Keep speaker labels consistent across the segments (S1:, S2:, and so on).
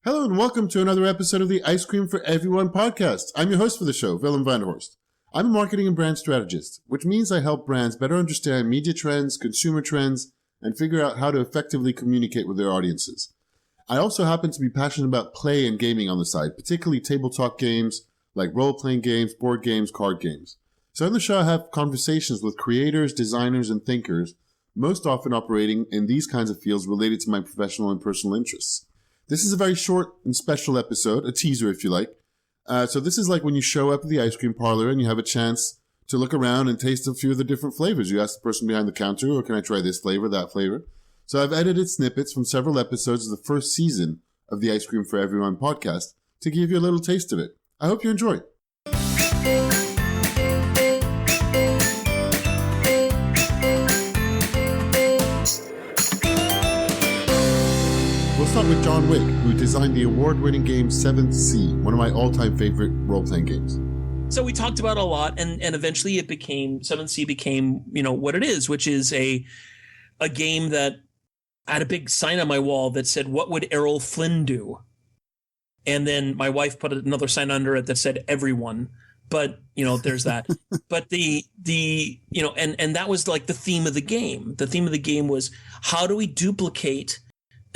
S1: Hello and welcome to another episode of the Ice Cream for Everyone podcast. I'm your host for the show, Wilhelmine. I'm a marketing and brand strategist, which means I help brands better understand media trends, consumer trends, and figure out how to effectively communicate with their audiences. I also happen to be passionate about play and gaming on the side, particularly tabletop games like role-playing games, board games, card games. So in the show, I have conversations with creators, designers, and thinkers, most often operating in these kinds of fields related to my professional and personal interests. This is a very short and special episode, a teaser if you like. So this is like when you show up at the ice cream parlor and you have a chance to look around and taste a few of the different flavors. You ask the person behind the counter, or can I try this flavor, that flavor? So I've edited snippets from several episodes of the first season of the Ice Cream for Everyone podcast to give you a little taste of it. I hope you enjoy. We'll start with John Wick, who designed the award-winning game 7th Sea, one of my all-time favorite role-playing games.
S2: So we talked about it a lot, and eventually it became, 7th Sea became, what it is, which is a game that I had a big sign on my wall that said, "What would Errol Flynn do?" And then my wife put another sign under it that said, "Everyone." But, there's that. But and that was like the theme of the game. The theme of the game was, how do we duplicate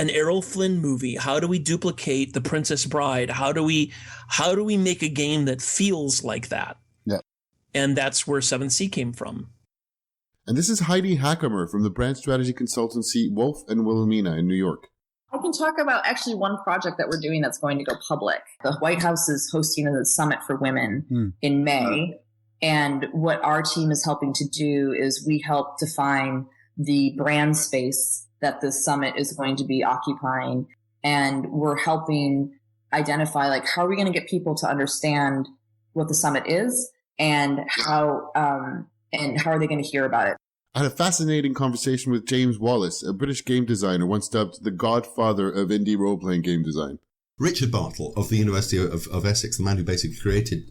S2: an Errol Flynn movie? How do we duplicate The Princess Bride? How do we make a game that feels like that?
S1: Yeah.
S2: And that's where 7th Sea came from.
S1: And this is Heidi Hackemer from the brand strategy consultancy Wolf and Wilhelmine in New York.
S3: I can talk about actually one project that we're doing that's going to go public. The White House is hosting a summit for women in May. And what our team is helping to do is we help define the brand space that this summit is going to be occupying. And we're helping identify, how are we going to get people to understand what the summit is and how are they going to hear about it?
S1: I had a fascinating conversation with James Wallis, a British game designer once dubbed the Godfather of indie role-playing game design.
S4: Richard Bartle of the University of Essex, the man who basically created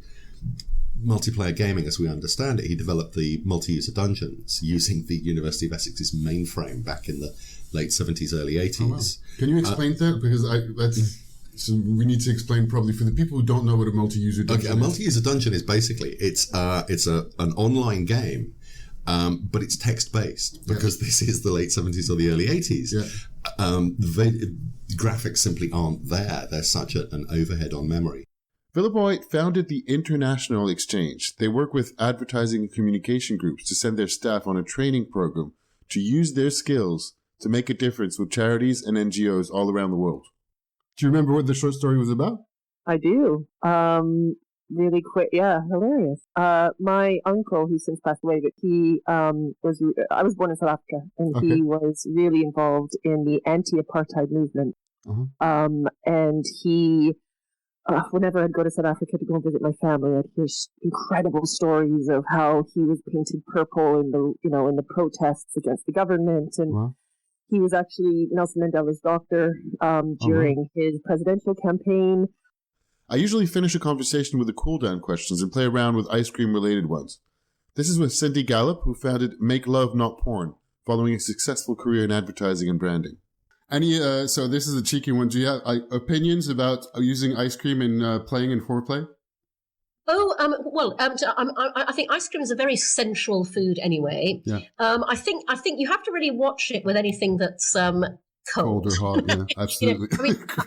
S4: multiplayer gaming as we understand it. He developed the multi-user dungeons using the University of Essex's mainframe back in the late 70s, early 80s. Oh, wow.
S1: Can you explain that? Because so we need to explain probably for the people who don't know what a multi-user dungeon is.
S4: A multi-user dungeon is basically, it's an online game, but it's text-based because this is the late 70s or the early 80s. The graphics simply aren't there. There's such an overhead on memory.
S1: Philippa White founded the International Exchange. They work with advertising and communication groups to send their staff on a training program to use their skills to make a difference with charities and NGOs all around the world. Do you remember what the short story was about?
S5: I do. Really quick. Yeah, hilarious. My uncle, who's since passed away, but I was born in South Africa, and he was really involved in the anti-apartheid movement. And he... whenever I'd go to South Africa to go and visit my family, I'd hear incredible stories of how he was painted purple in the protests against the government. And he was actually Nelson Mandela's doctor during his presidential campaign.
S1: I usually finish a conversation with the cool-down questions and play around with ice cream-related ones. This is with Cindy Gallop, who founded Make Love Not Porn, following a successful career in advertising and branding. So this is a cheeky one. Do you have opinions about using ice cream in playing in foreplay?
S6: I think ice cream is a very sensual food anyway. Yeah. I think you have to really watch it with anything that's cold
S1: or hot. Yeah, absolutely.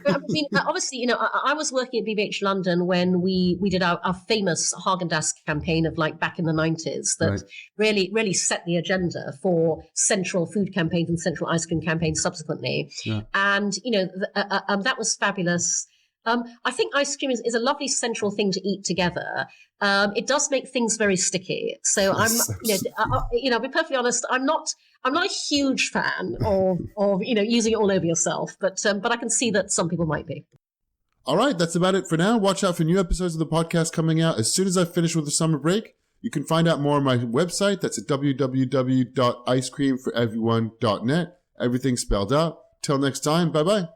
S6: Obviously, I was working at BBH London when we did our famous Haagen-Dazs campaign of back in the 90s that really set the agenda for central food campaigns and central ice cream campaigns subsequently. Yeah. And, that was fabulous. I think ice cream is a lovely central thing to eat together. It does make things very sticky. So I'll be perfectly honest, I'm not a huge fan of using it all over yourself, but I can see that some people might be.
S1: All right, that's about it for now. Watch out for new episodes of the podcast coming out as soon as I finish with the summer break. You can find out more on my website. That's at www.icecreamforeveryone.net. Everything spelled out. Till next time, bye-bye.